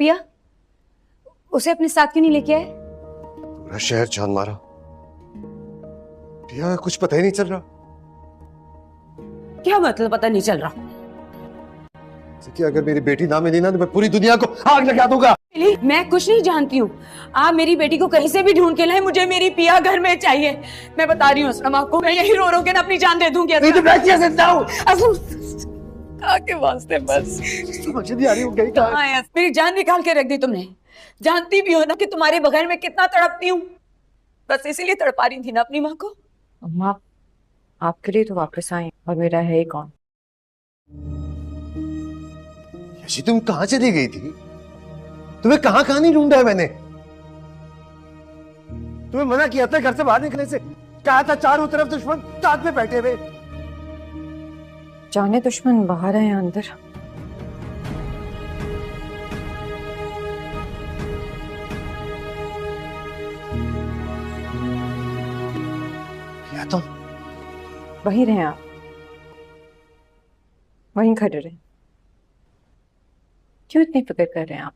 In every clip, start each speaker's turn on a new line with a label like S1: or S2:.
S1: पिया? उसे अपने साथ क्यों नहीं लेके आए?
S2: पूरा शहर जान मारा, पिया कुछ पता ही नहीं चल रहा।
S3: क्या मतलब पता नहीं चल रहा?
S2: कि अगर मेरी बेटी ना मिली ना तो मैं पूरी दुनिया को आग लगा दूंगा।
S3: मैं कुछ नहीं जानती हूँ। आप मेरी बेटी को कहीं से भी ढूंढ के लाए, मुझे मेरी पिया घर में चाहिए। मैं बता रही हूँ असलम आपको, मैं यही रो रो के ना अपनी जान दे दूंगी।
S2: नहीं तो मैं कैसे जाऊं?
S3: के वास्ते बस
S2: समझ नहीं आ रही, गई कहाँ है?
S3: मेरी जान निकाल के रख दी तुमने। जानती भी हो ना कि तुम्हारे बगैर मैं कितना तड़पती हूँ। बस इसीलिए तड़पा रही थी ना अपनी माँ को।
S4: अम्मा, आपके लिए तो वापस आई और मेरा है ही कौन?
S2: यशी तुम कहाँ चली गई थी? तुम्हें कहाँ कहाँ नहीं ढूंढा है मैंने? तुम्हें मना किया था घर से बाहर निकलने से, कहा था चारों तरफ दुश्मन साथ में बैठे हुए।
S4: जाने दुश्मन बाहर है या अंदर।
S2: या तुम
S4: वहीं रहे आप, वहीं खड़े रहे। क्यों इतनी फिक्र कर रहे हैं आप?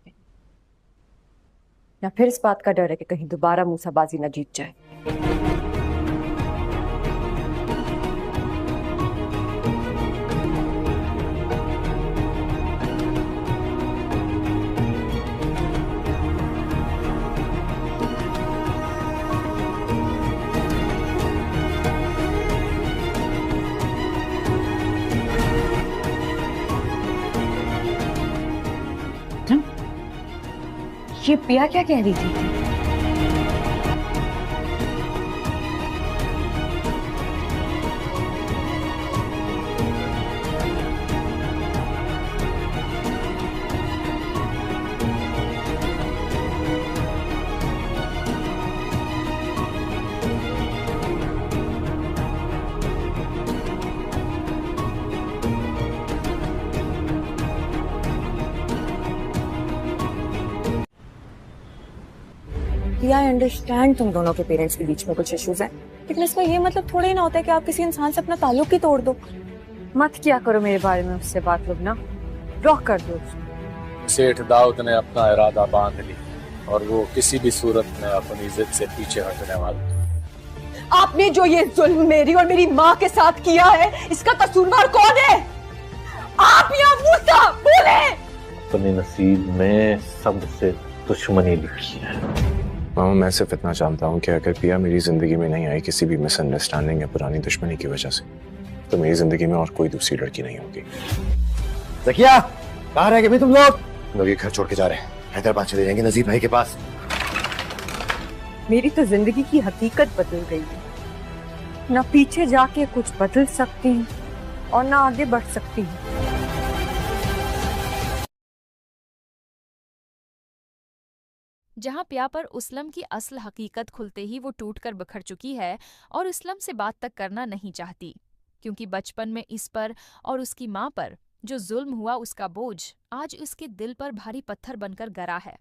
S4: या फिर इस बात का डर है कि कहीं दोबारा मूसाबाजी न जीत जाए?
S1: ये पिया क्या कह रही थी?
S4: आई अंडरस्टैंड तुम दोनों के पेरेंट्स के बीच में कुछ इश्यूज हैं, लेकिन इसका ये मतलब थोड़ा ही ना होता है कि आप किसी इंसान से अपना ताल्लुक ही तोड़ दो। मत क्या करो मेरे बारे में उससे बात, लोग ना ब्लॉक कर दो।
S5: सेठ दाऊद ने अपना इरादा बांध लिया और वो किसी भी सूरत में अपनी जिद से पीछे हटने वाला।
S3: आपने जो ये जुल्म मेरी और मेरी माँ के साथ किया है, इसका कसूरवार कौन है? आप या मूसा? बोले।
S6: अपने नसीब में सबसे दुश्मनी लिखी है।
S7: मामा, मैं सिर्फ इतना जानता हूँ कि अगर पिया मेरी जिंदगी में नहीं आई किसी भी मिसअंडरस्टैंडिंग या पुरानी दुश्मनी की वजह से, तो मेरी जिंदगी में और कोई दूसरी लड़की नहीं होगी।
S2: ज़किया, कहाँ रह गए तुम लोग? ये घर छोड़ के जा रहे हैं, हैदराबाद चले जाएंगे नजीब भाई के पास।
S4: मेरी तो जिंदगी की हकीकत बदल गई है। ना पीछे जाके कुछ बदल सकती हूँ और ना आगे बढ़ सकती हूँ।
S8: जहां पिया पर उसलम की असल हकीकत खुलते ही वो टूटकर बिखर चुकी है और उसलम से बात तक करना नहीं चाहती, क्योंकि बचपन में इस पर और उसकी माँ पर जो जुल्म हुआ उसका बोझ आज उसके दिल पर भारी पत्थर बनकर गरा है।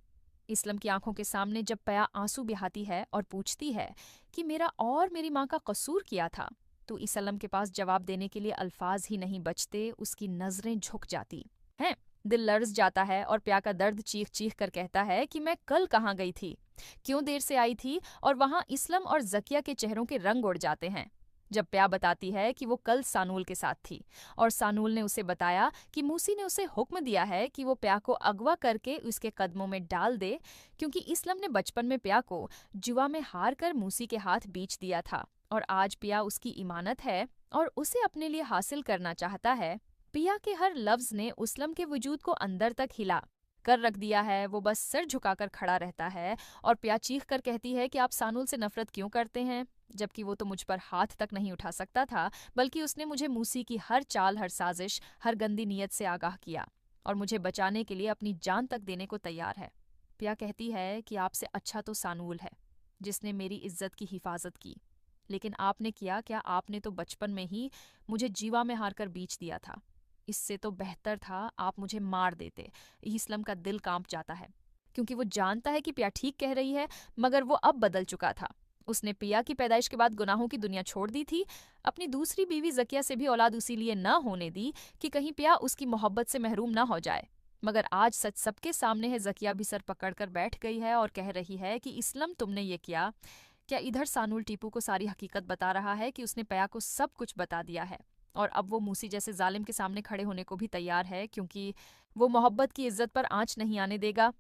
S8: इसलम की आंखों के सामने जब पिया आंसू बहाती है और पूछती है कि मेरा और मेरी माँ का कसूर किया था, तो इसलम के पास जवाब देने के लिए अल्फाज ही नहीं बचते, उसकी नजरें झुक जाती हैं। दिल लर्ज जाता है और पिया का दर्द चीख चीख कर कहता है कि मैं कल कहाँ गई थी, क्यों देर से आई थी, और वहां इसलम और ज़किया के चेहरों के रंग उड़ जाते हैं जब पिया बताती है कि वो कल सानूल के साथ थी और सानूल ने उसे बताया कि मूसी ने उसे हुक्म दिया है कि वो पिया को अगवा करके उसके कदमों में डाल दे, क्योंकि इसलम ने बचपन में पिया को जुआ में हार कर मूसी के हाथ बेच दिया था और आज पिया उसकी इमानत है और उसे अपने लिए हासिल करना चाहता है। पिया के हर लफ्ज ने उसलम के वजूद को अंदर तक हिला कर रख दिया है। वो बस सिर झुकाकर खड़ा रहता है और पिया चीख कर कहती है कि आप सानूल से नफरत क्यों करते हैं, जबकि वो तो मुझ पर हाथ तक नहीं उठा सकता था, बल्कि उसने मुझे मूसी की हर चाल, हर साजिश, हर गंदी नीयत से आगाह किया और मुझे बचाने के लिए अपनी जान तक देने को तैयार है। पिया कहती है कि आपसे अच्छा तो सानूल है जिसने मेरी इज्जत की हिफाजत की, लेकिन आपने किया क्या? आपने तो बचपन में ही मुझे जीवा में हार कर बेच दिया था। इससे तो बेहतर था आप मुझे मार देते। इसलम का दिल कांप जाता है क्योंकि वो जानता है कि पिया ठीक कह रही है, मगर वो अब बदल चुका था। उसने पिया की पैदाइश के बाद गुनाहों की दुनिया छोड़ दी थी, अपनी दूसरी बीवी ज़किया से भी औलाद उसी लिए न होने दी कि कहीं पिया उसकी मोहब्बत से महरूम न हो जाए, मगर आज सच सबके सामने है। जकिया भी सर पकड़कर बैठ गई है और कह रही है कि इस्लम तुमने ये किया क्या? इधर सानुल टीपू को सारी हकीकत बता रहा है कि उसने पया को सब कुछ बता दिया है और अब वो मूसी जैसे जालिम के सामने खड़े होने को भी तैयार है, क्योंकि वो मोहब्बत की इज्जत पर आंच नहीं आने देगा।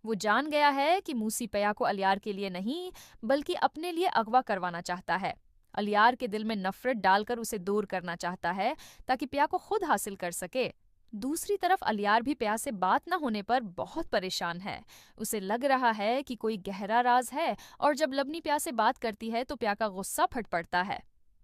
S8: वो जान गया है कि मूसी पया को अलियार के लिए नहीं बल्कि अपने लिए अगवा करवाना चाहता है। अलियार के दिल में नफरत डालकर उसे दूर करना चाहता है ताकि पया को खुद हासिल कर सके। दूसरी तरफ अलियार भी पया से बात न होने पर बहुत परेशान है। उसे लग रहा है कि कोई गहरा राज है और जब लवनी पया से बात करती है तो पया का गुस्सा फट पड़ता है।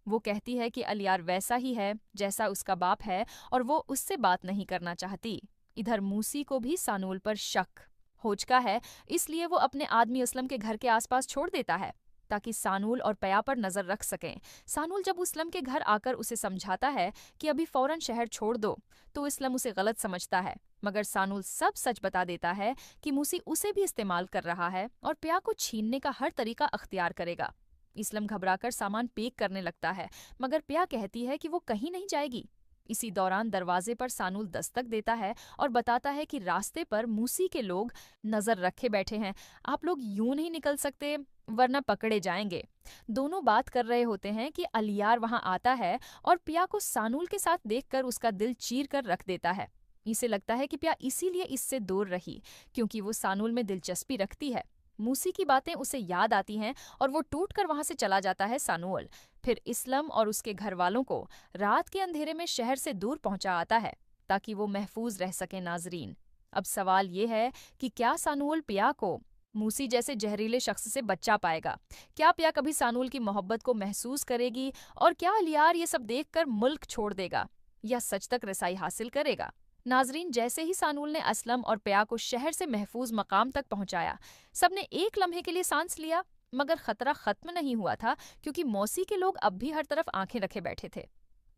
S8: वो कहती है कि अलियार वैसा ही है जैसा उसका बाप है और वो उससे बात नहीं करना चाहती। इधर मूसी को भी सानुल पर शक होचका है, इसलिए वो अपने आदमी असलम के घर के आसपास छोड़ देता है ताकि सानुल और पया पर नजर रख सकें। सानुल जब असलम के घर आकर उसे समझाता है कि अभी फौरन शहर छोड़ दो तो असलम उसे गलत समझता है, मगर सानुल सब सच बता देता है कि मूसी उसे भी इस्तेमाल कर रहा है और पया को छीनने का हर तरीका अख्तियार करेगा। इस्लम घबराकर सामान पैक करने लगता है, मगर पया कहती है कि वो कहीं नहीं जाएगी। इसी दौरान दरवाजे पर सानुल दस्तक देता है और बताता है कि रास्ते पर मूसी के लोग नजर रखे बैठे हैं, आप लोग यूं नहीं निकल सकते वरना पकड़े जाएंगे। दोनों बात कर रहे होते हैं कि अलियार वहां आता है और पिया को सानुल के साथ देखकर उसका दिल चीर कर रख देता है। इसे लगता है कि पिया इसीलिए इससे दूर रही क्योंकि वो सानुल में दिलचस्पी रखती है। मूसी की बातें उसे याद आती हैं और वो टूटकर वहां से चला जाता है सानुल। फिर इस्लम और उसके घर वालों को रात के अंधेरे में शहर से दूर पहुंचा आता है ताकि वो महफूज रह सके। नाजरीन, अब सवाल ये है कि क्या सानुल पिया को मूसी जैसे जहरीले शख्स से बचा पाएगा? क्या पिया कभी सानुल की मोहब्बत को महसूस करेगी और क्या अलियार ये सब देखकर मुल्क छोड़ देगा या सच तक रसाई हासिल करेगा? नाजरीन, जैसे ही सानुल ने असलम और पिया को शहर से महफूज मकाम तक पहुंचाया, सबने एक लम्हे के लिए सांस लिया, मगर खतरा खत्म नहीं हुआ था क्योंकि मौसी के लोग अब भी हर तरफ आंखें रखे बैठे थे।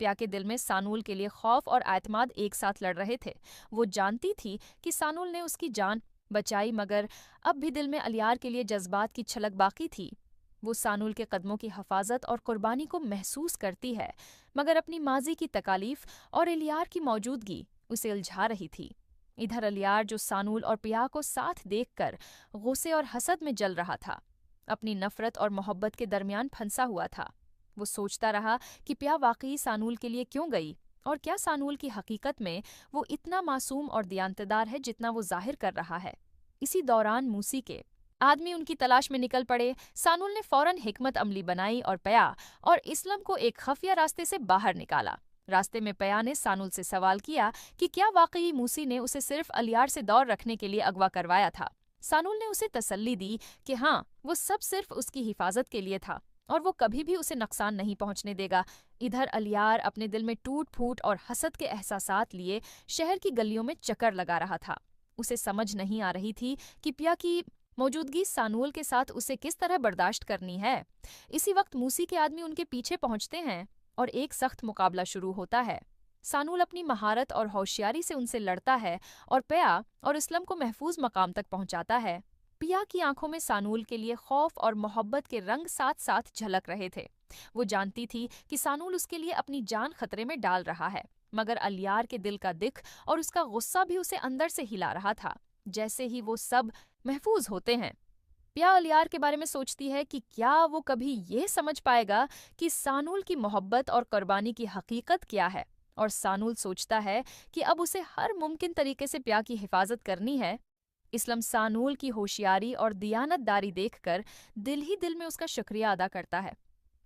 S8: पिया के दिल में सानुल के लिए खौफ और एतमाद एक साथ लड़ रहे थे। वो जानती थी कि सानुल ने उसकी जान बचाई, मगर अब भी दिल में अलियार के लिए जज्बात की छलक बाकी थी। वो सानुल के कदमों की हिफाजत और कुर्बानी को महसूस करती है, मगर अपनी माजी की तकालीफ और अलियार की मौजूदगी उसे उलझा रही थी। इधर अलियार, जो सानुल और पिया को साथ देखकर गुस्से और हसद में जल रहा था, अपनी नफरत और मोहब्बत के दरमियान फंसा हुआ था। वो सोचता रहा कि पिया वाकई सानुल के लिए क्यों गई और क्या सानुल की हकीकत में वो इतना मासूम और दियांतदार है जितना वो जाहिर कर रहा है। इसी दौरान मूसी के आदमी उनकी तलाश में निकल पड़े। सानुल ने फौरन हिकमत अमली बनाई और पिया और इस्लम को एक खफिया रास्ते से बाहर निकाला। रास्ते में पिया ने सानुल से सवाल किया कि क्या वाकई मूसी ने उसे सिर्फ अलियार से दौर रखने के लिए अगवा करवाया था। सानुल ने उसे तसल्ली दी कि हाँ, वो सब सिर्फ उसकी हिफाजत के लिए था और वो कभी भी उसे नुकसान नहीं पहुंचने देगा। इधर अलियार अपने दिल में टूट फूट और हसद के एहसासात लिए शहर की गलियों में चक्कर लगा रहा था। उसे समझ नहीं आ रही थी कि पिया की मौजूदगी सानुल के साथ उसे किस तरह बर्दाश्त करनी है। इसी वक्त मूसी के आदमी उनके पीछे पहुंचते हैं और एक सख्त मुकाबला शुरू होता है। सानुल अपनी महारत और होशियारी से उनसे लड़ता है और पिया और इस्लम को महफूज मकाम तक पहुंचाता है। पिया की आंखों में सानुल के लिए खौफ और मोहब्बत के रंग साथ साथ झलक रहे थे। वो जानती थी कि सानुल उसके लिए अपनी जान खतरे में डाल रहा है, मगर अलियार के दिल का दिख और उसका गुस्सा भी उसे अंदर से हिला रहा था। जैसे ही वो सब महफूज होते हैं, पिया अलियार के बारे में सोचती है कि क्या वो कभी ये समझ पाएगा कि सानुल की मोहब्बत और कुर्बानी की हकीकत क्या है। और सानुल सोचता है कि अब उसे हर मुमकिन तरीके से पिया की हिफाजत करनी है। इस्लम सानुल की होशियारी और दियानतदारी देखकर दिल ही दिल में उसका शुक्रिया अदा करता है,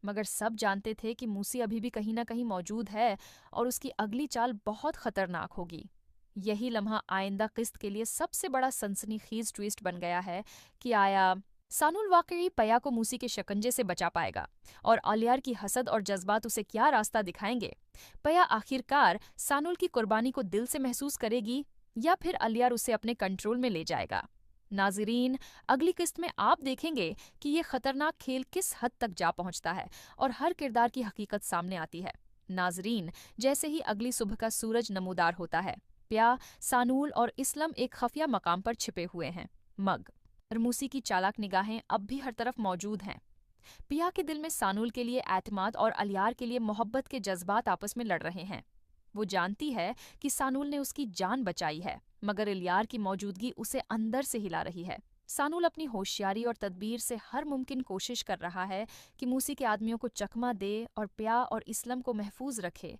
S8: मगर सब जानते थे कि मूसी अभी भी कहीं ना कहीं मौजूद है और उसकी अगली चाल बहुत खतरनाक होगी। यही लम्हा आइंदा किस्त के लिए सबसे बड़ा सनसनीखेज ट्विस्ट बन गया है कि आया सानुल वाकई पिया को मूसी के शिकंजे से बचा पाएगा और अलियार की हसद और जज्बात उसे क्या रास्ता दिखाएंगे। पिया आखिरकार सानुल की कुर्बानी को दिल से महसूस करेगी या फिर अलियार उसे अपने कंट्रोल में ले जाएगा। नाज़रीन, अगली किस्त में आप देखेंगे कि ये खतरनाक खेल किस हद तक जा पहुंचता है और हर किरदार की हकीकत सामने आती है। नाज़रीन, जैसे ही अगली सुबह का सूरज नमूदार होता है, पिया, सानुल और इस्लम एक खफिया मकाम पर छिपे हुए हैं। मग और मूसी की चालाक निगाहें अब भी हर तरफ मौजूद हैं। पिया के दिल में सानुल के लिए एतमाद और अलियार के लिए मोहब्बत के जज्बात आपस में लड़ रहे हैं। वो जानती है कि सानुल ने उसकी जान बचाई है मगर इलियार की मौजूदगी उसे अंदर से हिला रही है। सानुल अपनी होशियारी और तदबीर से हर मुमकिन कोशिश कर रहा है कि मूसी के आदमियों को चकमा दे और प्या और इस्लम को महफूज रखे।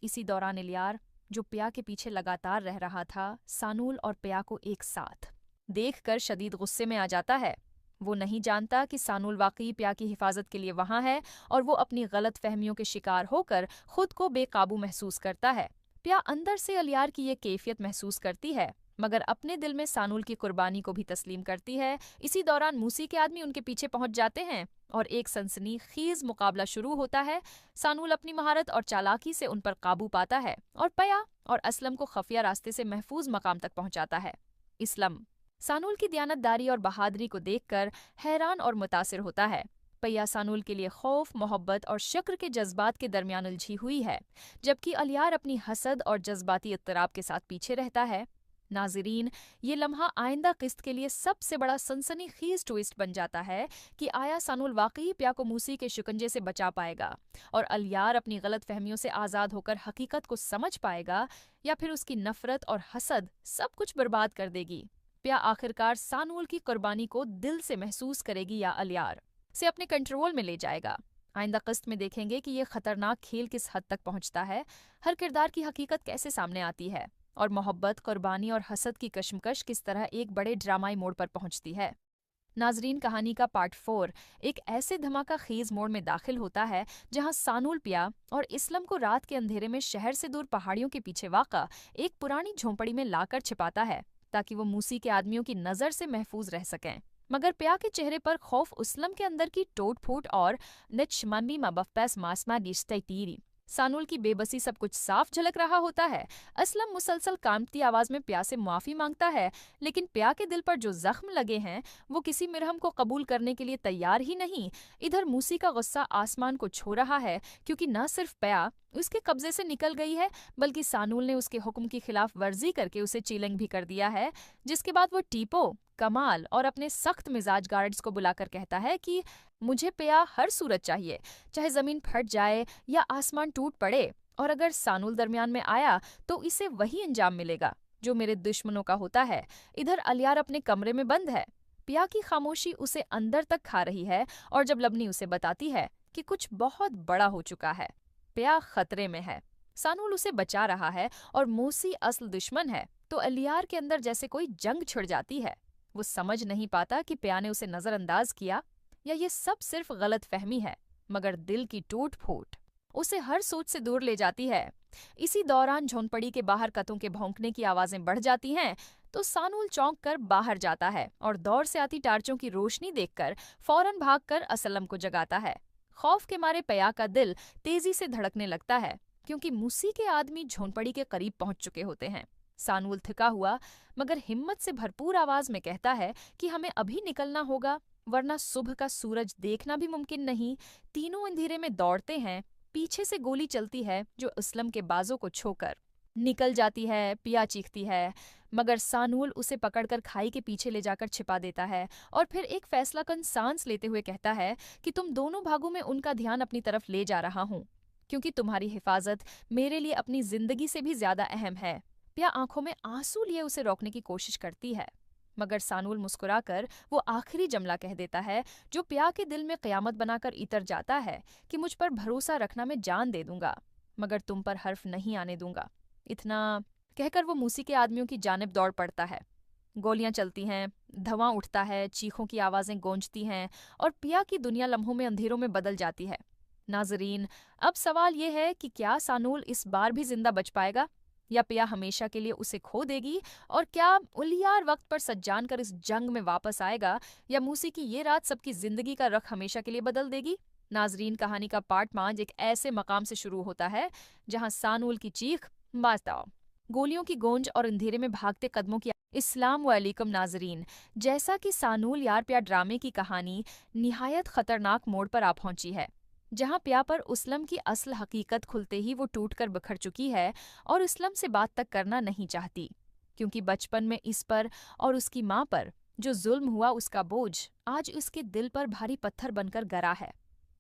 S8: इसी दौरान इलियार, जो प्या के पीछे लगातार रह रहा था, सानुल और प्या को एक साथ देखकर शदीद गुस्से में आ जाता है। वो नहीं जानता कि सानुल वाकई प्या की हिफाजत के लिए वहां है और वो अपनी गलत फहमियों के शिकार होकर खुद को बेकाबू महसूस करता है। प्या अंदर से अलियार की ये कैफियत महसूस करती है, मगर अपने दिल में सानुल की कुर्बानी को भी तस्लीम करती है। इसी दौरान मूसी के आदमी उनके पीछे पहुंच जाते हैं और एक सनसनीखेज मुकाबला शुरू होता है। सानुल अपनी महारत और चालाकी से उन पर काबू पाता है और प्या और असलम को खुफिया रास्ते से महफूज मकाम तक पहुंचाता है। इस्लम सानुल की दयानतदारी और बहादुरी को देखकर हैरान और मुतासिर होता है। प्या सानुल के लिए खौफ, मोहब्बत और शक्र के जज्बात के दरमियान उलझी हुई है, जबकि अलियार अपनी हसद और जज्बाती इत्तराब के साथ पीछे रहता है। नाज़रीन, ये लम्हा आइंदा किस्त के लिए सबसे बड़ा सनसनीखेज ट्विस्ट बन जाता है कि आया सानुल वाकई प्या को मूसी के शिकंजे से बचा पाएगा और अलियार अपनी गलत फहमियों से आज़ाद होकर हकीकत को समझ पाएगा, या फिर उसकी नफरत और हसद सब कुछ बर्बाद कर देगी। प्या आखिरकार सानुल की कुर्बानी को दिल से महसूस करेगी या अलियार से अपने कंट्रोल में ले जाएगा। आइंदा किस्त में देखेंगे कि ये खतरनाक खेल किस हद तक पहुंचता है, हर किरदार की हकीकत कैसे सामने आती है और मोहब्बत, कुर्बानी और हसद की कशमकश किस तरह एक बड़े ड्रामाई मोड़ पर पहुंचती है। नाजरीन, कहानी का पार्ट 4 एक ऐसे धमाका खेज मोड़ में दाखिल होता है जहां सानुल प्या और इस्लम को रात के अंधेरे में शहर से दूर पहाड़ियों के पीछे वाक़ा एक पुरानी झोंपड़ी में लाकर छिपाता है ताकि वो मूसी के आदमियों की नजर से महफूज रह सकें। मगर प्या के चेहरे पर खौफ इस्लम के अंदर की टोट फूट और निचमंबी मबफ्पैस मासमा डिस्टैटीरी सानुल की बेबसी सब कुछ साफ झलक रहा होता है। असलम मुसलसल कांपती आवाज में प्या से माफी मांगता है, लेकिन प्या के दिल पर जो जख्म लगे हैं वो किसी मिरहम को कबूल करने के लिए तैयार ही नहीं। इधर मूसी का गुस्सा आसमान को छू रहा है, क्योंकि न सिर्फ प्या उसके कब्जे से निकल गई है, बल्कि सानुल ने उसके हुक्म की खिलाफ वर्जी करके उसे चीलंग भी कर दिया है। जिसके बाद वो टीपो, कमाल और अपने सख्त मिजाज गार्ड्स को बुलाकर कहता है कि मुझे प्या हर सूरत चाहिए, चाहे जमीन फट जाए या आसमान टूट पड़े, और अगर सानुल दरमियान में आया तो इसे वही अंजाम मिलेगा जो मेरे दुश्मनों का होता है। इधर अलियार अपने कमरे में बंद है। प्या की खामोशी उसे अंदर तक खा रही है और जब लबनी उसे बताती है कि कुछ बहुत बड़ा हो चुका है, प्या खतरे में है, सानुल उसे बचा रहा है और मूसी असल दुश्मन है, तो अलियार के अंदर जैसे कोई जंग छिड़ जाती है। वो समझ नहीं पाता कि प्या ने उसे नजरअंदाज किया या ये सब सिर्फ गलत फहमी है, मगर दिल की टूट फूट उसे हर सोच से दूर ले जाती है। इसी दौरान झोंपड़ी के बाहर कतों के भौंकने की आवाजें बढ़ जाती हैं, तो सानुल चौंक कर बाहर जाता है और दौर से आती टार्चों की रोशनी देखकर फौरन भागकर असलम को जगाता है। खौफ के मारे प्या का दिल तेजी से धड़कने लगता है, क्योंकि मूसी के आदमी झोंपड़ी के करीब पहुंच चुके होते हैं। सानुल थका हुआ मगर हिम्मत से भरपूर आवाज में कहता है कि हमें अभी निकलना होगा, वरना सुबह का सूरज देखना भी मुमकिन नहीं। तीनों अंधेरे में दौड़ते हैं। पीछे से गोली चलती है जो इस्लम के बाजों को छोकर निकल जाती है। प्या चीखती है, मगर सानुल उसे पकड़कर खाई के पीछे ले जाकर छिपा देता है और फिर एक फैसलाकुन सांस लेते हुए कहता है कि तुम दोनों भागों में उनका ध्यान अपनी तरफ ले जा रहा हूँ, क्योंकि तुम्हारी हिफाजत मेरे लिए अपनी जिंदगी से भी ज्यादा अहम है। प्या आंखों में आंसू लिए उसे रोकने की कोशिश करती है, मगर सानुल मुस्कुराकर वो आखिरी जमला कह देता है जो प्या के दिल में क़यामत बनाकर इतर जाता है कि मुझ पर भरोसा रखना मैं जान दे दूंगा, मगर तुम पर हर्फ नहीं आने दूंगा। इतना कहकर वो मूसी के आदमियों की जानिब दौड़ पड़ता है। गोलियां चलती हैं, धुआं उठता है, चीखों की आवाजें गूंजती हैं और प्या की दुनिया लम्हों में अंधेरों में बदल जाती है। नाजरीन, अब सवाल ये है कि क्या सानुल इस बार भी जिंदा बच पाएगा या प्या हमेशा के लिए उसे खो देगी, और क्या उलियार वक्त पर सज्जान कर इस जंग में वापस आएगा, या मूसी की ये रात सबकी जिंदगी का रख हमेशा के लिए बदल देगी। नाजरीन, कहानी का पार्ट 5 एक ऐसे मकाम से शुरू होता है जहां सानुल की चीख, बाताओ, गोलियों की गूंज और अंधेरे में भागते कदमों की। इस्लाम वालेकुम नाजरीन, जैसा कि सानुल यार प्या ड्रामे की कहानी निहायत खतरनाक मोड़ पर आ पहुंची है, जहां प्या पर इस्लम की असल हकीकत खुलते ही वो टूटकर बिखर चुकी है और इस्लम से बात तक करना नहीं चाहती, क्योंकि बचपन में इस पर और उसकी माँ पर जो जुल्म हुआ उसका बोझ आज उसके दिल पर भारी पत्थर बनकर गरा है।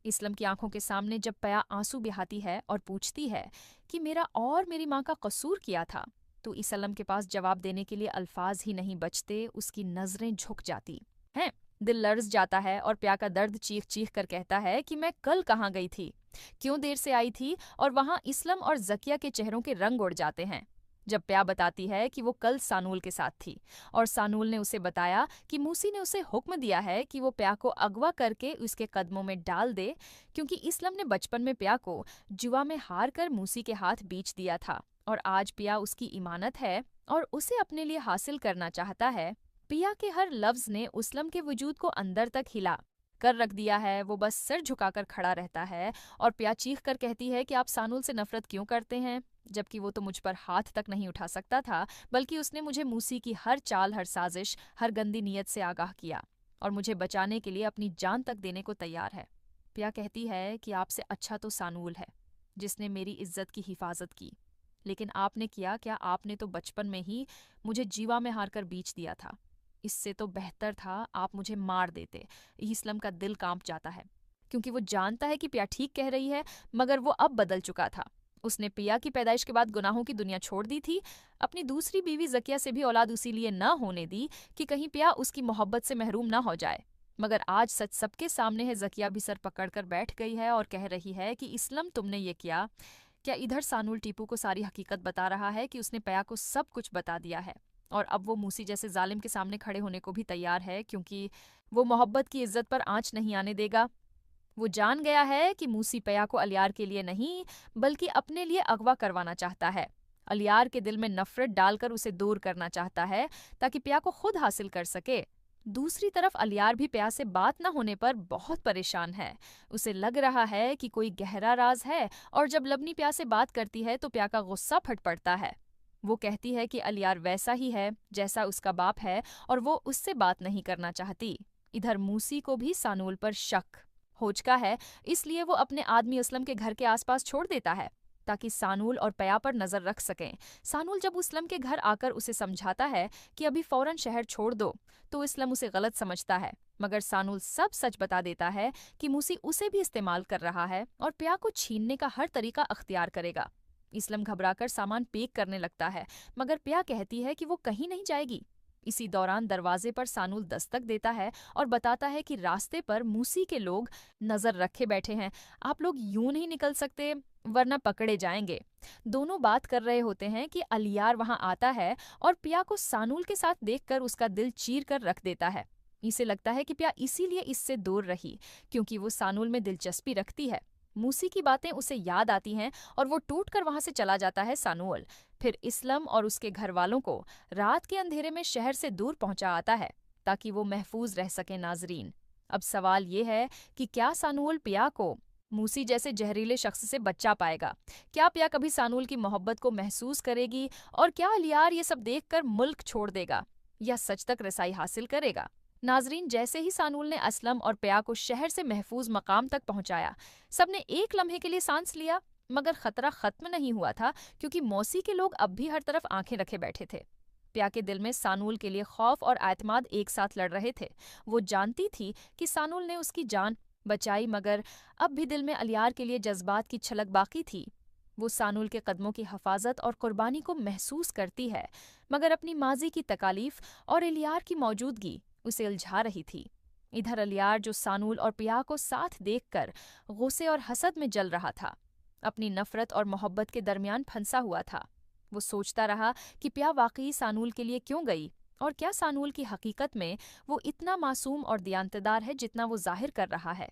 S8: इस्लम की आंखों के सामने जब प्या आंसू बहाती है और पूछती है कि मेरा और मेरी माँ का कसूर किया था, तो इसलम के पास जवाब देने के लिए अल्फाज ही नहीं बचते, उसकी नजरें झुक जाती हैं। दिल लर्ज जाता है और प्या का दर्द चीख चीख कर कहता है कि मैं कल कहाँ गई थी, क्यों देर से आई थी। और वहां इसलम और जकिया के चेहरों के रंग उड़ जाते हैं जब प्या बताती है कि वो कल सानूल के साथ थी और सानूल ने उसे बताया कि मूसी ने उसे हुक्म दिया है कि वो प्या को अगवा करके उसके कदमों में डाल दे, क्योंकि इसलम ने बचपन में प्या को जुआ में हार कर मूसी के हाथ बेच दिया था और आज पिया उसकी इमानत है और उसे अपने लिए हासिल करना चाहता है। पिया के हर लफ्ज ने उसलम के वजूद को अंदर तक हिला कर रख दिया है। वो बस सिर झुकाकर खड़ा रहता है और प्या चीख कर कहती है कि आप सानूल से नफरत क्यों करते हैं, जबकि वो तो मुझ पर हाथ तक नहीं उठा सकता था, बल्कि उसने मुझे मूसी की हर चाल, हर साजिश, हर गंदी नीयत से आगाह किया और मुझे बचाने के लिए अपनी जान तक देने को तैयार है। प्या कहती है कि आपसे अच्छा तो सानूल है जिसने मेरी इज्जत की हिफाजत की, लेकिन आपने किया क्या? आपने तो बचपन में ही मुझे जीवा में हार कर बेच दिया था। इससे तो बेहतर था आप मुझे मार देते। इसलम का दिल कांप जाता है क्योंकि वो जानता है कि पिया ठीक कह रही है, मगर वो अब बदल चुका था। उसने पिया की पैदाइश के बाद गुनाहों की दुनिया छोड़ दी थी, अपनी दूसरी बीवी जकिया से भी औलाद उसी लिए न होने दी कि कहीं पिया उसकी मोहब्बत से महरूम न हो जाए। मगर आज सच सबके सामने है, जकिया भी सर पकड़कर बैठ गई है और कह रही है कि इसलम तुमने ये किया क्या? इधर सानूल टीपू को सारी हकीकत बता रहा है कि उसने पिया को सब कुछ बता दिया है और अब वो मूसी जैसे जालिम के सामने खड़े होने को भी तैयार है, क्योंकि वो मोहब्बत की इज्जत पर आंच नहीं आने देगा। वो जान गया है कि मूसी पिया को अलियार के लिए नहीं बल्कि अपने लिए अगवा करवाना चाहता है। अलियार के दिल में नफरत डालकर उसे दूर करना चाहता है ताकि पिया को खुद हासिल कर सके। दूसरी तरफ अलियार भी पिया से बात न होने पर बहुत परेशान है। उसे लग रहा है कि कोई गहरा राज है और जब लबनी पिया से बात करती है तो पिया का गुस्सा फट पड़ता है। वो कहती है कि अलियार वैसा ही है जैसा उसका बाप है और वो उससे बात नहीं करना चाहती। इधर मूसी को भी सानूल पर शक हो चुका है, इसलिए वो अपने आदमी असलम के घर के आसपास छोड़ देता है ताकि सानूल और पिया पर नजर रख सकें। सानूल जब असलम के घर आकर उसे समझाता है कि अभी फौरन शहर छोड़ दो तो असलम उसे गलत समझता है, मगर सानूल सब सच बता देता है कि मूसी उसे भी इस्तेमाल कर रहा है और पिया को छीनने का हर तरीका अख्तियार करेगा। इसलम घबराकर सामान पैक करने लगता है, मगर पिया कहती है कि वो कहीं नहीं जाएगी। इसी दौरान दरवाजे पर सानूल दस्तक देता है और बताता है कि रास्ते पर मूसी के लोग नजर रखे बैठे हैं, आप लोग यूं नहीं निकल सकते वरना पकड़े जाएंगे। दोनों बात कर रहे होते हैं कि अलियार वहां आता है और पिया को सानूल के साथ देखकर उसका दिल चीर कर रख देता है। इसे लगता है कि पिया इसीलिए इससे दूर रही क्योंकि वो सानूल में दिलचस्पी रखती है। मूसी की बातें उसे याद आती हैं और वो टूटकर वहां से चला जाता है सानूल। फिर इसलम और उसके घर वालों को रात के अंधेरे में शहर से दूर पहुंचा आता है ताकि वो महफूज रह सके। नाजरीन, अब सवाल ये है कि क्या सानूल पिया को मूसी जैसे जहरीले शख्स से बचा पाएगा? क्या पिया कभी सानूल की मोहब्बत को महसूस करेगी और क्या अलियार ये सब देखकर मुल्क छोड़ देगा या सच तक रसाई हासिल करेगा? नाजरीन, जैसे ही सानूल ने असलम और पिया को शहर से महफूज मकाम तक पहुंचाया, सबने एक लम्हे के लिए सांस लिया, मगर खतरा खत्म नहीं हुआ था क्योंकि मौसी के लोग अब भी हर तरफ आंखें रखे बैठे थे। पिया के दिल में सानूल के लिए खौफ और एतमाद एक साथ लड़ रहे थे। वो जानती थी कि सानूल ने उसकी जान बचाई, मगर अब भी दिल में अलियार के लिए जज्बात की छलक बाकी थी। वो सानूल के कदमों की हिफाजत और कुर्बानी को महसूस करती है, मगर अपनी माजी की तकालीफ और अलियार की मौजूदगी उसे उलझा रही थी। इधर अलियार, जो सानूल और पिया को साथ देखकर गुस्से और हसद में जल रहा था, अपनी नफरत और मोहब्बत के दरमियान फंसा हुआ था। वो सोचता रहा कि पिया वाकई सानूल के लिए क्यों गई और क्या सानूल की हकीकत में वो इतना मासूम और दियांतदार है जितना वो जाहिर कर रहा है।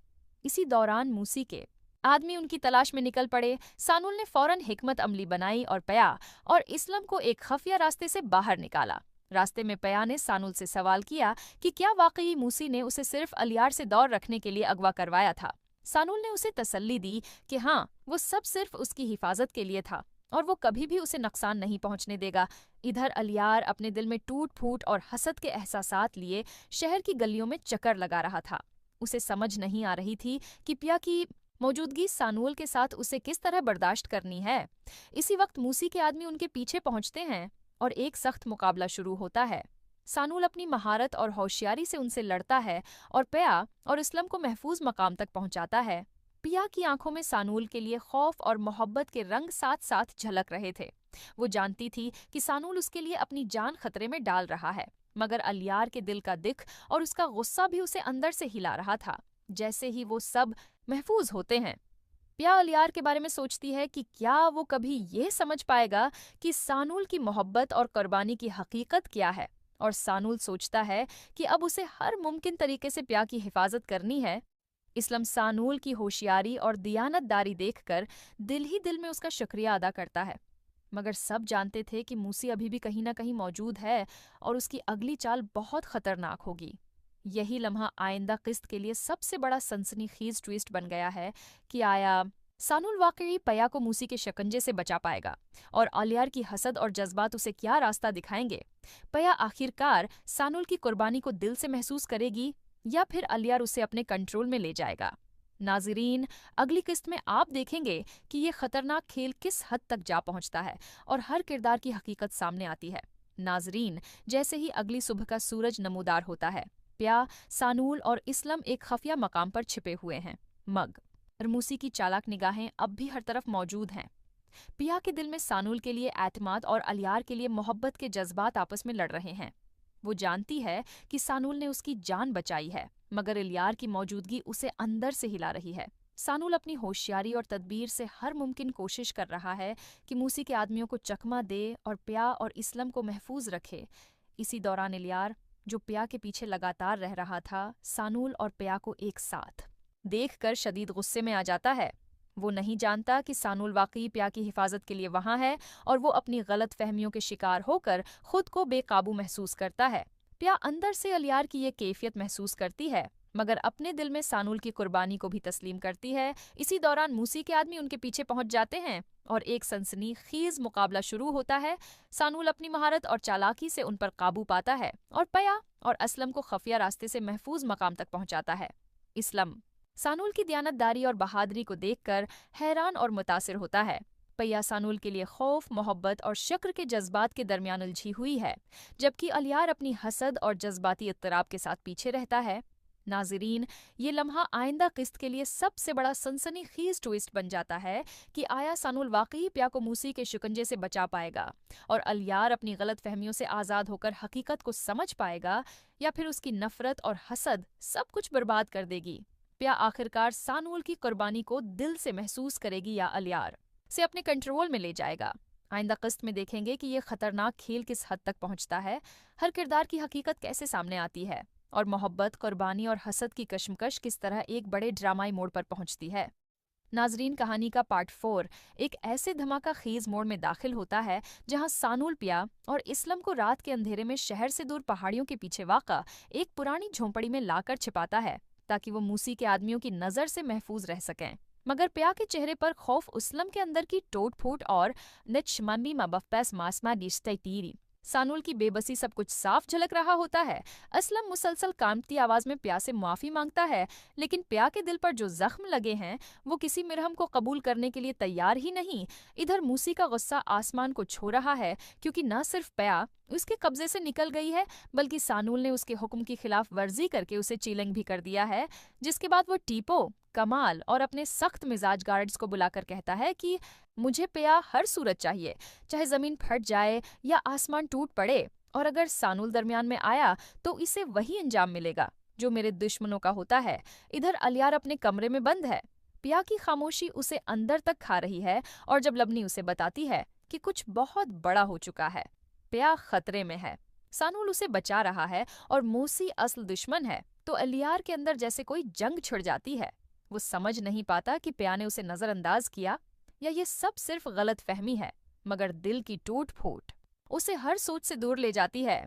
S8: इसी दौरान मूसी के आदमी उनकी तलाश में निकल पड़े। सानूल ने फौरन हिकमत अमली बनाई और पिया और इसलम को एक खफिया रास्ते से बाहर निकाला। रास्ते में पिया ने सानूल से सवाल किया कि क्या वाकई मूसी ने उसे सिर्फ अलियार से दौर रखने के लिए अगवा करवाया था। सानूल ने उसे तसल्ली दी कि हाँ, वो सब सिर्फ उसकी हिफाजत के लिए था और वो कभी भी उसे नुकसान नहीं पहुंचने देगा। इधर अलियार अपने दिल में टूट फूट और हसद के एहसासात लिए शहर की गलियों में चक्कर लगा रहा था। उसे समझ नहीं आ रही थी कि पिया की मौजूदगी सानूल के साथ उसे किस तरह बर्दाश्त करनी है। इसी वक्त मूसी के आदमी उनके पीछे पहुंचते हैं और एक सख्त मुकाबला शुरू होता है। सानूल अपनी महारत और होशियारी से उनसे लड़ता है और पिया और इसलम को महफूज मकाम तक पहुंचाता है। पिया की आंखों में सानूल के लिए खौफ और मोहब्बत के रंग साथ साथ झलक रहे थे। वो जानती थी कि सानूल उसके लिए अपनी जान खतरे में डाल रहा है, मगर अलियार के दिल का दिख और उसका गुस्सा भी उसे अंदर से हिला रहा था, जैसे ही वो सब महफूज होते हैं। पिया अलियार के बारे में सोचती है कि क्या वो कभी ये समझ पाएगा कि सानूल की मोहब्बत और कुर्बानी की हकीकत क्या है, और सानूल सोचता है कि अब उसे हर मुमकिन तरीके से पिया की हिफाजत करनी है। इस्लम सानूल की होशियारी और दियानतदारी देखकर दिल ही दिल में उसका शुक्रिया अदा करता है, मगर सब जानते थे कि मूसी अभी भी कहीं ना कहीं मौजूद है और उसकी अगली चाल बहुत खतरनाक होगी। यही लम्हा आइंदा किस्त के लिए सबसे बड़ा सनसनीखेज ट्विस्ट बन गया है कि आया सानूल वाकई पिया को मूसी के शिकंजे से बचा पाएगा, और अलियार की हसद और जज्बात उसे क्या रास्ता दिखाएंगे। पिया आखिरकार सानूल की कुर्बानी को दिल से महसूस करेगी या फिर अलियार उसे अपने कंट्रोल में ले जाएगा। नाज़रीन, अगली किस्त में आप देखेंगे कि ये खतरनाक खेल किस हद तक जा पहुंचता है और हर किरदार की हकीकत सामने आती है। नाज़रीन, जैसे ही अगली सुबह का सूरज नमूदार होता है, पिया, सानूल और इस्लम एक खफिया मकाम पर छिपे हुए हैं। मग और मूसी की चालाक निगाहें अब भी हर तरफ मौजूद हैं। पिया के दिल में सानूल के लिए एतमाद और अलियार के लिए मोहब्बत के जज्बात आपस में लड़ रहे हैं। वो जानती है कि सानूल ने उसकी जान बचाई है, मगर अलियार की मौजूदगी उसे अंदर से हिला रही है। सानूल अपनी होशियारी और तदबीर से हर मुमकिन कोशिश कर रहा है कि मूसी के आदमियों को चकमा दे और पिया और इस्लम को महफूज रखे। इसी दौरान अलियार, जो पिया के पीछे लगातार रह रहा था, सानूल और पिया को एक साथ देखकर शदीद गुस्से में आ जाता है। वो नहीं जानता कि सानूल वाकई पिया की हिफाजत के लिए वहां है और वो अपनी गलत फहमियों के शिकार होकर खुद को बेकाबू महसूस करता है। पिया अंदर से अलियार की ये कैफियत महसूस करती है, मगर अपने दिल में सानूल की कुर्बानी को भी तस्लीम करती है। इसी दौरान मूसी के आदमी उनके पीछे पहुंच जाते हैं और एक सनसनीखेज मुकाबला शुरू होता है। सानूल अपनी महारत और चालाकी से उन पर काबू पाता है और पिया और असलम को खुफिया रास्ते से महफूज मकाम तक पहुंचाता है। इस्लम सानूल की दियानतदारी और बहादुरी को देखकर हैरान और मुतासिर होता है। पिया सानूल के लिए खौफ, मोहब्बत और शक्र के जज्बात के दरमियान उलझी हुई है, जबकि अलियार अपनी हसद और जज्बाती इत्तराब के साथ पीछे रहता है। नाज़रीन, ये लम्हा आइंदा किस्त के लिए सबसे बड़ा सनसनीखेज ट्विस्ट बन जाता है कि आया सानूल वाकई पिया को मूसी के शिकंजे से बचा पाएगा और अलियार अपनी गलत फहमियों से आज़ाद होकर हकीकत को समझ पाएगा, या फिर उसकी नफरत और हसद सब कुछ बर्बाद कर देगी। पिया आखिरकार सानूल की कुर्बानी को दिल से महसूस करेगी या अलियार से अपने कंट्रोल में ले जाएगा। आइंदा किस्त में देखेंगे कि ये खतरनाक खेल किस हद तक पहुंचता है, हर किरदार की हकीकत कैसे सामने आती है और मोहब्बत, कुर्बानी और हसद की कशमकश किस तरह एक बड़े ड्रामाई मोड़ पर पहुंचती है। नाजरीन, कहानी का पार्ट 4 एक ऐसे धमाका खेज मोड़ में दाखिल होता है जहां सानूल पिया और इस्लम को रात के अंधेरे में शहर से दूर पहाड़ियों के पीछे वाक़ा एक पुरानी झोंपड़ी में लाकर छिपाता है ताकि वो मूसी के आदमियों की नजर से महफूज रह सकें। मगर पिया के चेहरे पर खौफ, इस्लम के अंदर की टोट फूट और निचमंबी मबफ्पैस मासमा डिस्टैटीरी सानूल की बेबसी सब कुछ साफ झलक रहा होता है। असलम मुसलसल कांपती आवाज में पिया से माफी मांगता है, लेकिन पिया के दिल पर जो जख्म लगे हैं वो किसी मिरहम को कबूल करने के लिए तैयार ही नहीं। इधर मूसी का गुस्सा आसमान को छू रहा है, क्योंकि न सिर्फ पिया उसके कब्जे से निकल गई है, बल्कि सानूल ने उसके हुक्म की खिलाफ वर्जी करके उसे चीलंग भी कर दिया है। जिसके बाद वो टीपो, कमाल और अपने सख्त मिजाज गार्ड्स को बुलाकर कहता है कि मुझे पिया हर सूरत चाहिए, चाहे जमीन फट जाए या आसमान टूट पड़े, और अगर सानूल दरमियान में आया तो इसे वही अंजाम मिलेगा जो मेरे दुश्मनों का होता है। इधर अलियार अपने कमरे में बंद है। पिया की खामोशी उसे अंदर तक खा रही है, और जब लबनी उसे बताती है कि कुछ बहुत बड़ा हो चुका है, पिया खतरे में है, सानूल उसे बचा रहा है और मूसी असल दुश्मन है, तो अलियार के अंदर जैसे कोई जंग छिड़ जाती है। वो समझ नहीं पाता कि पिया ने उसे नजरअंदाज किया या ये सब सिर्फ गलत फहमी है, मगर दिल की टूट फूट उसे हर सोच से दूर ले जाती है।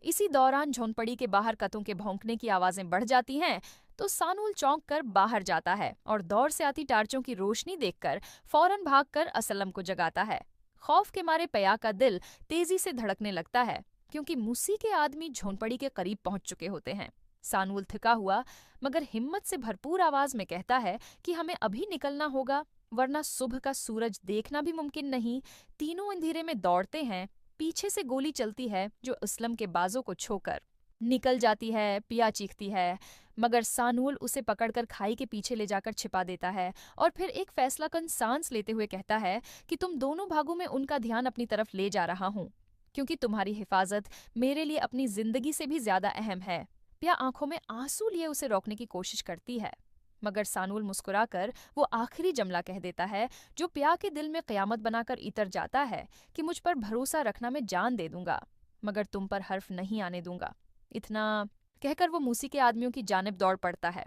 S8: इसी दौरान झोंपड़ी के बाहर कतों के भौंकने की आवाजें बढ़ जाती हैं, तो सानूल चौंक कर बाहर जाता है और दौर से आती टार्चों की रोशनी देखकर फौरन भागकर असलम को जगाता है। खौफ के मारे पिया का दिल तेजी से धड़कने लगता है, क्योंकि मूसी के आदमी झोंपड़ी के करीब पहुंच चुके होते हैं। सानूल थका हुआ मगर हिम्मत से भरपूर आवाज में कहता है कि हमें अभी निकलना होगा, वरना सुबह का सूरज देखना भी मुमकिन नहीं। तीनों अंधेरे में दौड़ते हैं, पीछे से गोली चलती है जो इस्लम के बाजों को छोकर निकल जाती है। पिया चीखती है, मगर सानूल उसे पकड़कर खाई के पीछे ले जाकर छिपा देता है और फिर एक फैसलाकुन सांस लेते हुए कहता है कि तुम दोनों भागों में उनका ध्यान अपनी तरफ ले जा रहा हूं, क्योंकि तुम्हारी हिफाजत मेरे लिए अपनी जिंदगी से भी ज्यादा अहम है। पिया आंखों में आंसू लिए उसे रोकने की कोशिश करती है, मगर सानूल मुस्कुराकर वो आखिरी जमला कह देता है जो पिया के दिल में क़यामत बनाकर इतर जाता है कि मुझ पर भरोसा रखना, मैं जान दे दूंगा मगर तुम पर हर्फ नहीं आने दूंगा। इतना कहकर वो मूसी के आदमियों की जानिब दौड़ पड़ता है।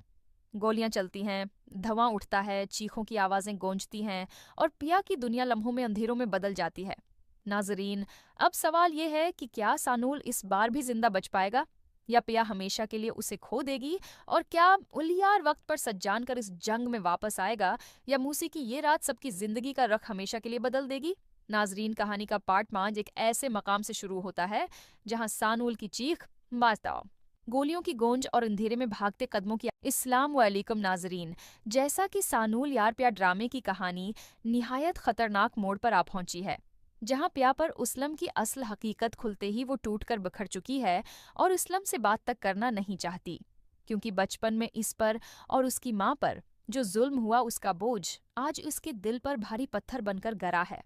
S8: गोलियां चलती हैं, धुआं उठता है, चीखों की आवाजें गूंजती हैं और पिया की दुनिया लम्हों में अंधेरों में बदल जाती है। नाजरीन, अब सवाल ये है कि क्या सानूल इस बार भी जिंदा बच पाएगा या पिया हमेशा के लिए उसे खो देगी, और क्या उलियार वक्त पर सज्जान कर इस जंग में वापस आएगा या मूसी की ये रात सबकी जिंदगी का रुख हमेशा के लिए बदल देगी। नाजरीन, कहानी का पार्ट 5 एक ऐसे मकाम से शुरू होता है जहां सानूल की चीख, मास्ताओ, गोलियों की गूंज और अंधेरे में भागते कदमों की। इस्लाम वालेकुम नाजरीन, जैसा कि सानूल यार प्यार ड्रामे की कहानी निहायत खतरनाक मोड़ पर आ पहुंची है, जहां प्या पर उस्लम की असल हकीकत खुलते ही वो टूटकर बिखर चुकी है और उस्लम से बात तक करना नहीं चाहती, क्योंकि बचपन में इस पर और उसकी माँ पर जो जुल्म हुआ उसका बोझ आज उसके दिल पर भारी पत्थर बनकर गरा है।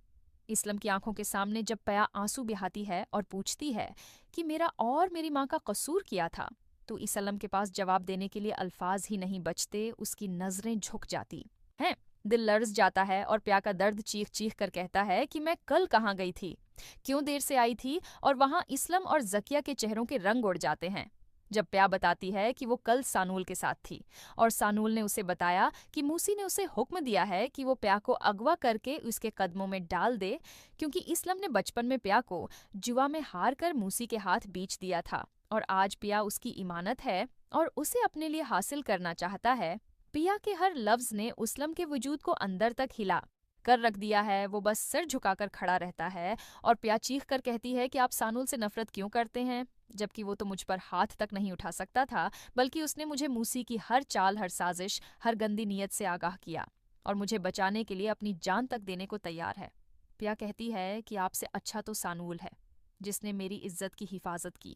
S8: इस्लम की आंखों के सामने जब प्या आंसू बहाती है और पूछती है कि मेरा और मेरी माँ का कसूर किया था, तो इस्लम के पास जवाब देने के लिए अल्फाज ही नहीं बचते, उसकी नजरें झुक जाती हैं। दिल लर्ज जाता है और प्या का दर्द चीख चीख कर कहता है कि मैं कल कहाँ गई थी, क्यों देर से आई थी, और वहां इस्लम और जकिया के चेहरों के रंग उड़ जाते हैं जब प्या बताती है कि वो कल सानूल के साथ थी और सानूल ने उसे बताया कि मूसी ने उसे हुक्म दिया है कि वो प्या को अगवा करके उसके कदमों में डाल दे, क्योंकि इस्लम ने बचपन में प्या को जुआ में हार कर मूसी के हाथ बेच दिया था और आज प्या उसकी इमानत है और उसे अपने लिए हासिल करना चाहता है। पिया के हर लफ्ज ने उस्लम के वजूद को अंदर तक हिला कर रख दिया है। वो बस सिर झुकाकर खड़ा रहता है और प्या चीख कर कहती है कि आप सानूल से नफरत क्यों करते हैं, जबकि वो तो मुझ पर हाथ तक नहीं उठा सकता था, बल्कि उसने मुझे मूसी की हर चाल, हर साजिश, हर गंदी नीयत से आगाह किया और मुझे बचाने के लिए अपनी जान तक देने को तैयार है। प्या कहती है कि आपसे अच्छा तो सानूल है जिसने मेरी इज्जत की हिफाजत की,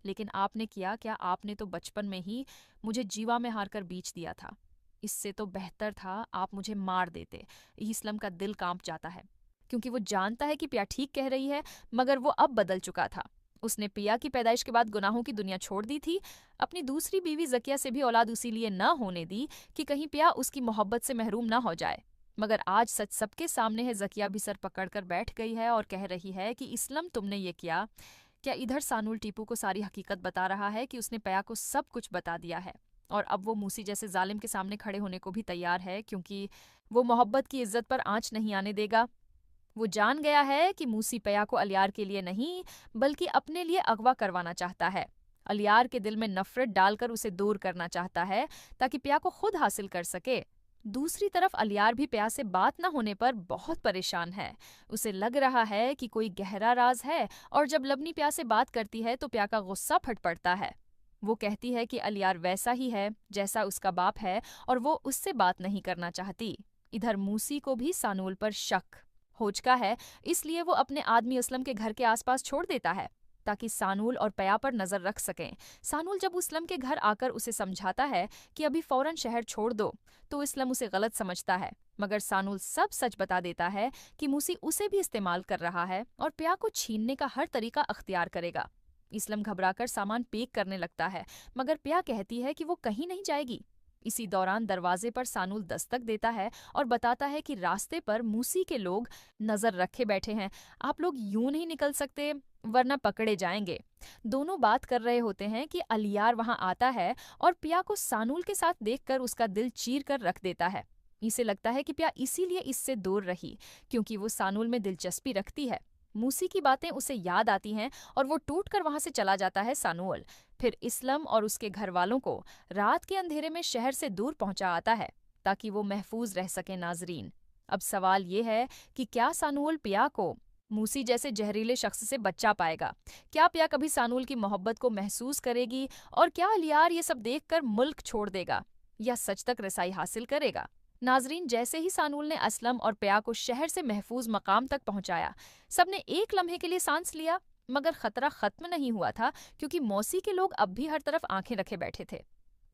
S8: लेकिन आपने किया क्या? आपने तो बचपन में ही मुझे जीवा में हार कर बेच दिया था। इससे तो बेहतर था आप मुझे मार देते। इस्लम का दिल कांप जाता है, क्योंकि वो जानता है कि प्या ठीक कह रही है, मगर वो अब बदल चुका था। उसने पिया की पैदाइश के बाद गुनाहों की दुनिया छोड़ दी थी, अपनी दूसरी बीवी जकिया से भी औलाद उसी लिए न होने दी कि कहीं प्या उसकी मोहब्बत से महरूम न हो जाए। मगर आज सच सबके सामने है, जकिया भी सर पकड़कर बैठ गई है और कह रही है कि इस्लम तुमने ये किया क्या? इधर सानूल टीपू को सारी हकीकत बता रहा है कि उसने प्या को सब कुछ बता दिया है और अब वो मूसी जैसे जालिम के सामने खड़े होने को भी तैयार है, क्योंकि वो मोहब्बत की इज्जत पर आंच नहीं आने देगा। वो जान गया है कि मूसी प्या को अलियार के लिए नहीं बल्कि अपने लिए अगवा करवाना चाहता है। अलियार के दिल में नफरत डालकर उसे दूर करना चाहता है ताकि प्या को खुद हासिल कर सके। दूसरी तरफ अलियार भी प्या से बात न होने पर बहुत परेशान है। उसे लग रहा है कि कोई गहरा राज है और जब लबनी प्या से बात करती है तो प्या का गुस्सा फट पड़ता है। वो कहती है कि अलियार वैसा ही है जैसा उसका बाप है और वो उससे बात नहीं करना चाहती। इधर मूसी को भी सानूल पर शक हो चुका है, इसलिए वो अपने आदमी असलम के घर के आसपास छोड़ देता है ताकि सानूल और प्या पर नजर रख सकें। सानूल जब उसलम के घर आकर उसे समझाता है कि अभी फौरन शहर छोड़ दो, तो इसलम उसे गलत समझता है, मगर सानूल सब सच बता देता है कि मूसी उसे भी इस्तेमाल कर रहा है और प्या को छीनने का हर तरीका अख्तियार करेगा। इस्लम घबराकर सामान पैक करने लगता है, मगर प्या कहती है कि वो कहीं नहीं जाएगी। इसी दौरान दरवाजे पर सानूल दस्तक देता है और बताता है कि रास्ते पर मूसी के लोग नजर रखे बैठे हैं, आप लोग यूं नहीं निकल सकते वरना पकड़े जाएंगे। दोनों बात कर रहे होते हैं कि अलियार वहां आता है और प्या को सानूल के साथ देखकर उसका दिल चीर कर रख देता है। इसे लगता है कि प्या इसीलिए इससे दूर रही क्योंकि वो सानूल में दिलचस्पी रखती है। मूसी की बातें उसे याद आती हैं और वो टूटकर वहां से चला जाता है सानूल। फिर इस्लम और उसके घर वालों को रात के अंधेरे में शहर से दूर पहुंचा आता है ताकि वो महफूज रह सके। नाजरीन, अब सवाल ये है कि क्या सानूल प्या को मूसी जैसे जहरीले शख्स से बचा पाएगा? क्या प्या कभी सानूल की मोहब्बत को महसूस करेगी और क्या अलियार ये सब देखकर मुल्क छोड़ देगा या सच तक रसाई हासिल करेगा? नाजरीन, जैसे ही सानूल ने असलम और प्या को शहर से महफूज मकाम तक पहुंचाया, सबने एक लम्हे के लिए सांस लिया मगर खतरा खत्म नहीं हुआ था, क्योंकि मौसी के लोग अब भी हर तरफ आंखें रखे बैठे थे।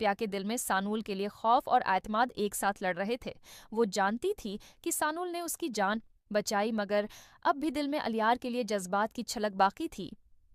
S8: प्या के दिल में सानूल के लिए खौफ और एतमाद एक साथ लड़ रहे थे। वो जानती थी कि सानूल ने उसकी जान बचाई, मगर अब भी दिल में अलियार के लिए जज्बात की छलक बाकी थी।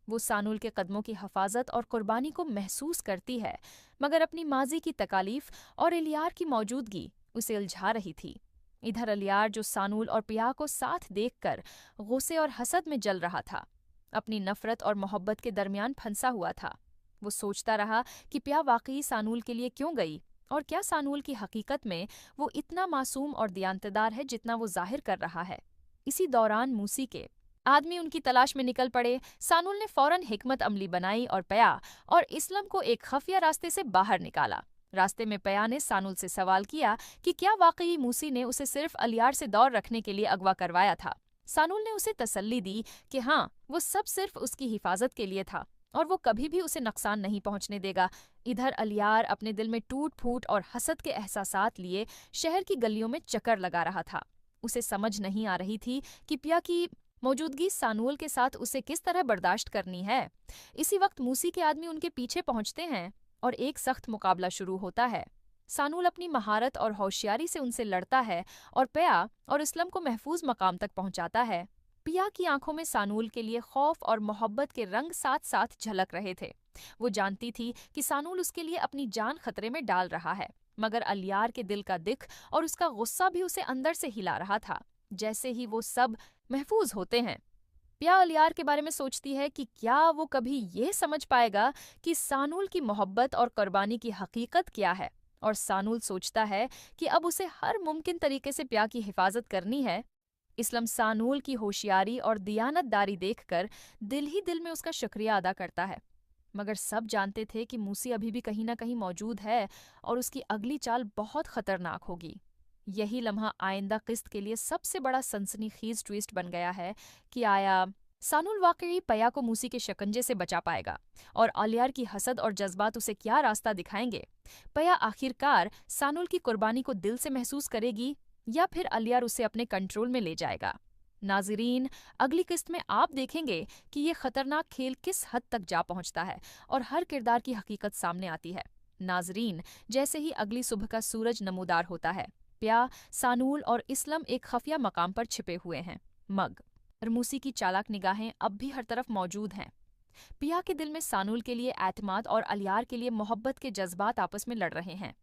S8: वो सानूल के कदमों की हिफाजत और कुर्बानी को महसूस करती है, मगर अपनी माजी की तकालीफ और अलियार की मौजूदगी उसे उलझा रही थी। इधर अलियार, जो सानूल और पिया को साथ देखकर गुस्से और हसद में जल रहा था, अपनी नफरत और मोहब्बत के दरमियान फंसा हुआ था। वो सोचता रहा कि पिया वाकई सानूल के लिए क्यों गई, और क्या सानूल की हकीकत में वो इतना मासूम और दियानतदार है जितना वो जाहिर कर रहा है। इसी दौरान मूसी के आदमी उनकी तलाश में निकल पड़े। सानूल ने फौरन हिकमत अमली बनाई और पिया और इस्लम को एक खफिया रास्ते से बाहर निकाला। रास्ते में पिया ने सानूल से सवाल किया कि क्या वाकई मूसी ने उसे सिर्फ अलियार से दौर रखने के लिए अगवा करवाया था। सानूल ने उसे तसल्ली दी कि हाँ, वो सब सिर्फ उसकी हिफाजत के लिए था और वो कभी भी उसे नुकसान नहीं पहुंचने देगा। इधर अलियार अपने दिल में टूट फूट और हसद के एहसासात लिए शहर की गलियों में चक्कर लगा रहा था। उसे समझ नहीं आ रही थी कि पिया की मौजूदगी सानूल के साथ उसे किस तरह बर्दाश्त करनी है। इसी वक्त मूसी के आदमी उनके पीछे पहुंचते हैं और एक सख्त मुकाबला शुरू होता है। सानूल अपनी महारत और होशियारी से उनसे लड़ता है और पिया और इस्लम को महफूज मकाम तक पहुंचाता है। पिया की आंखों में सानूल के लिए खौफ और मोहब्बत के रंग साथ साथ झलक रहे थे। वो जानती थी कि सानूल उसके लिए अपनी जान खतरे में डाल रहा है, मगर अलियार के दिल का दिख और उसका गुस्सा भी उसे अंदर से हिला रहा था। जैसे ही वो सब महफूज होते हैं, पिया अलियार के बारे में सोचती है कि क्या वो कभी ये समझ पाएगा कि सानूल की मोहब्बत और कुर्बानी की हकीकत क्या है। और सानूल सोचता है कि अब उसे हर मुमकिन तरीके से पिया की हिफाजत करनी है। इस्लम सानूल की होशियारी और दियानतदारी देखकर दिल ही दिल में उसका शुक्रिया अदा करता है, मगर सब जानते थे कि मूसी अभी भी कहीं ना कहीं मौजूद है और उसकी अगली चाल बहुत खतरनाक होगी। यही लम्हा आइंदा किस्त के लिए सबसे बड़ा सनसनीखेज ट्विस्ट बन गया है कि आया सानूल वाकई पिया को मूसी के शिकंजे से बचा पाएगा और अलियार की हसद और जज्बात उसे क्या रास्ता दिखाएंगे। पिया आखिरकार सानूल की कुर्बानी को दिल से महसूस करेगी या फिर अलियार उसे अपने कंट्रोल में ले जाएगा। नाजरीन, अगली किस्त में आप देखेंगे कि ये खतरनाक खेल किस हद तक जा पहुंचता है और हर किरदार की हकीकत सामने आती है। नाजरीन, जैसे ही अगली सुबह का सूरज नमूदार होता है, पिया, सानूल और इस्लम एक खफिया मकाम पर छिपे हुए हैं। मगर मूसी की चालाक निगाहें अब भी हर तरफ मौजूद हैं। पिया के दिल में सानूल के लिए एतमाद और अलियार के लिए मोहब्बत के जज्बात आपस में लड़ रहे हैं।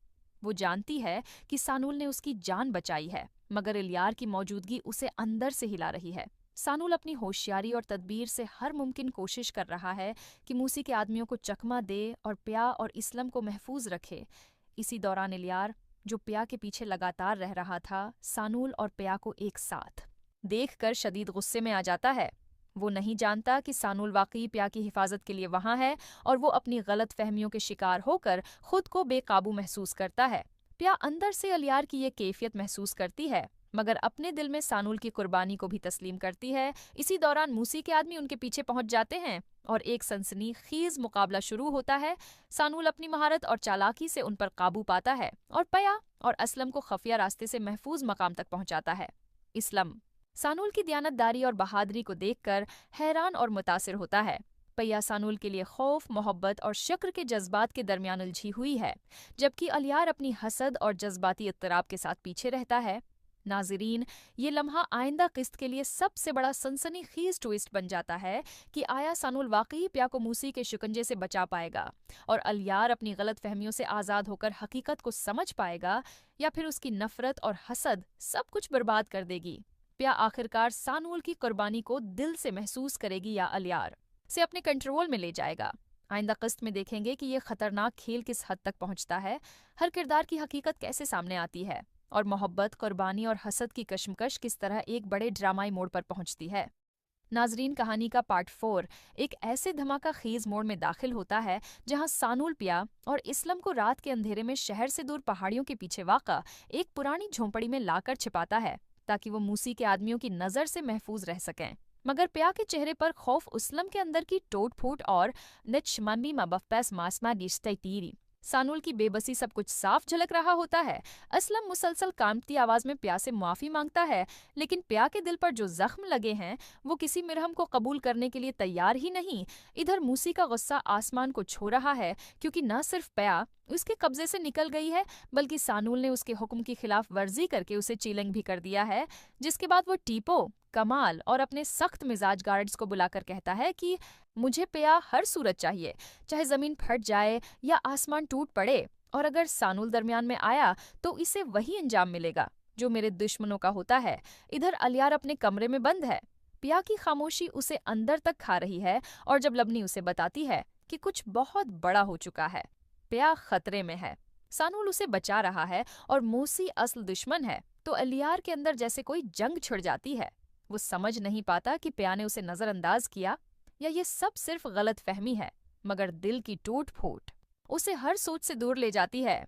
S8: वो जानती है कि सानूल ने उसकी जान बचाई है, मगर अलियार की मौजूदगी उसे अंदर से हिला रही है। सानूल अपनी होशियारी और तदबीर से हर मुमकिन कोशिश कर रहा है कि मूसी के आदमियों को चकमा दे और पिया और इस्लम को महफूज रखे। इसी दौरान अलियार, जो पिया के पीछे लगातार रह रहा था, सानूल और पिया को एक साथ देखकर शदीद गुस्से में आ जाता है। वो नहीं जानता कि सानूल वाकई पिया की हिफाजत के लिए वहां है और वो अपनी गलत फहमियों के शिकार होकर खुद को बेकाबू महसूस करता है। पिया अंदर से अलियार की ये कैफियत महसूस करती है, मगर अपने दिल में सानूल की कुर्बानी को भी तस्लीम करती है। इसी दौरान मूसी के आदमी उनके पीछे पहुंच जाते हैं और एक सनसनीखेज मुकाबला शुरू होता है। सानूल अपनी महारत और चालाकी से उन पर काबू पाता है और पिया और असलम को खफिया रास्ते से महफूज मकाम तक पहुंचाता है। इस्लम सानूल की दियानतदारी और बहादुरी को देखकर हैरान और मुतासिर होता है। पिया सानूल के लिए खौफ, मोहब्बत और शक्र के जज्बात के दरमियान उलझी हुई है, जबकि अलियार अपनी हसद और जज्बाती इत्तराब के साथ पीछे रहता है। नाजरीन, ये लम्हा आइंदा किस्त के लिए सबसे बड़ा सनसनीखेज ट्विस्ट बन जाता है कि आया सानूल वाकई पिया को मूसी के शिकंजे से बचा पाएगा और अलियार अपनी गलत फहमियों से आज़ाद होकर हकीकत को समझ पाएगा, या फिर उसकी नफरत और हसद सब कुछ बर्बाद कर देगी। पिया आखिरकार सानूल की कुर्बानी को दिल से महसूस करेगी या अलियार से अपने कंट्रोल में ले जाएगा। आइंदा किस्त में देखेंगे कि ये खतरनाक खेल किस हद तक पहुंचता है, हर किरदार की हकीकत कैसे सामने आती है और मोहब्बत, कुर्बानी और हसद की कशमकश किस तरह एक बड़े ड्रामाई मोड़ पर पहुंचती है। नाजरीन, कहानी का पार्ट 4 एक ऐसे धमाका खेज मोड़ में दाखिल होता है जहां सानूल पिया और इस्लम को रात के अंधेरे में शहर से दूर पहाड़ियों के पीछे वाक़ा एक पुरानी झोंपड़ी में लाकर छिपाता है ताकि वो मूसी के आदमियों की नजर से महफूज रह सकें। मगर पिया के चेहरे पर खौफ, इस्लम के अंदर की टोट फूट और सानुल की बेबसी सब कुछ साफ झलक रहा होता है। असलम मुसलसल कांपती आवाज में प्या से माफी मांगता है, लेकिन प्या के दिल पर जो जख्म लगे हैं वो किसी मिरहम को कबूल करने के लिए तैयार ही नहीं। इधर मूसी का गुस्सा आसमान को छू रहा है, क्योंकि न सिर्फ प्या उसके कब्जे से निकल गई है, बल्कि सानुल ने उसके हुक्म की खिलाफ वर्जी करके उसे चीलंग भी कर दिया है। जिसके बाद वो टीपो, कमाल और अपने सख्त मिजाज गार्ड्स को बुलाकर कहता है कि मुझे प्या हर सूरत चाहिए, चाहे जमीन फट जाए या आसमान टूट पड़े, और अगर सानुल दरमियान में आया तो इसे वही अंजाम मिलेगा जो मेरे दुश्मनों का होता है। इधर अलियार अपने कमरे में बंद है। प्या की खामोशी उसे अंदर तक खा रही है, और जब लबनी उसे बताती है कि कुछ बहुत बड़ा हो चुका है, प्या खतरे में है, सानुल उसे बचा रहा है और मूसी असल दुश्मन है, तो अलियार के अंदर जैसे कोई जंग छिड़ जाती है। वो समझ नहीं पाता कि प्या ने उसे नजरअंदाज किया या ये सब सिर्फ गलत फहमी है, मगर दिल की टूट फूट उसे हर सोच से दूर ले जाती है।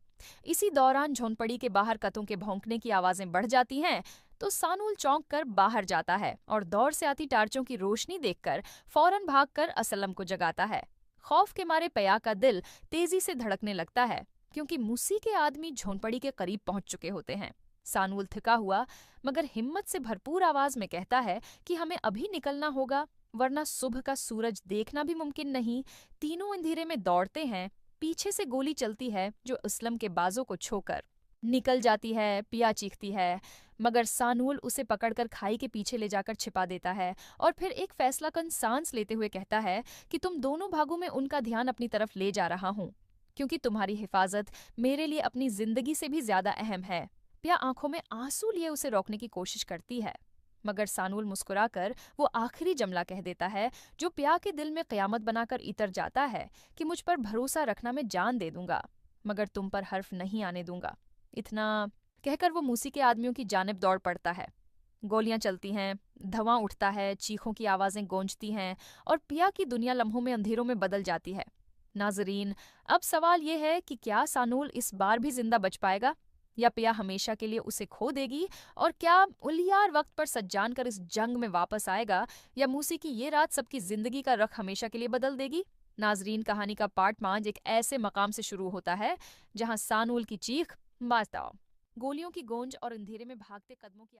S8: इसी दौरान झोंपड़ी के बाहर कतों के भौंकने की आवाजें बढ़ जाती हैं, तो सानुल चौंक कर बाहर जाता है और दौर से आती टार्चों की रोशनी देखकर फौरन भागकर असलम को जगाता है। खौफ के मारे प्या का दिल तेजी से धड़कने लगता है, क्योंकि मूसी के आदमी झोंपड़ी के करीब पहुंच चुके होते हैं। सानुल थका हुआ मगर हिम्मत से भरपूर आवाज में कहता है कि हमें अभी निकलना होगा, वरना सुबह का सूरज देखना भी मुमकिन नहीं। तीनों अंधेरे में दौड़ते हैं। पीछे से गोली चलती है जो असलम के बाजों को छोकर निकल जाती है। प्या चीखती है, मगर सानुल उसे पकड़कर खाई के पीछे ले जाकर छिपा देता है और फिर एक फैसलाकुन सांस लेते हुए कहता है कि तुम दोनों भागों में उनका ध्यान अपनी तरफ ले जा रहा हूं, क्योंकि तुम्हारी हिफाजत मेरे लिए अपनी जिंदगी से भी ज्यादा अहम है। प्या आंखों में आंसू लिए उसे रोकने की कोशिश करती है, मगर सानुल मुस्कुराकर वो आखिरी जमला कह देता है जो प्या के दिल में क़यामत बनाकर इतर जाता है कि मुझ पर भरोसा रखना, मैं जान दे दूंगा, मगर तुम पर हर्फ नहीं आने दूंगा। इतना कहकर वो मूसी के आदमियों की जानिब दौड़ पड़ता है। गोलियां चलती हैं, धुआं उठता है, चीखों की आवाजें गूंजती हैं और प्या की दुनिया लम्हों में अंधेरों में बदल जाती है। नाजरीन, अब सवाल ये है कि क्या सानुल इस बार भी जिंदा बच पाएगा या प्या हमेशा के लिए उसे खो देगी, और क्या उलियार वक्त पर सज्जान कर इस जंग में वापस आएगा, या मूसी की ये रात सबकी जिंदगी का रुख हमेशा के लिए बदल देगी। नाजरीन, कहानी का पार्ट 5 एक ऐसे मकाम से शुरू होता है जहां सानुल की चीख, मास्ताओ, गोलियों की गूंज और अंधेरे में भागते कदमों की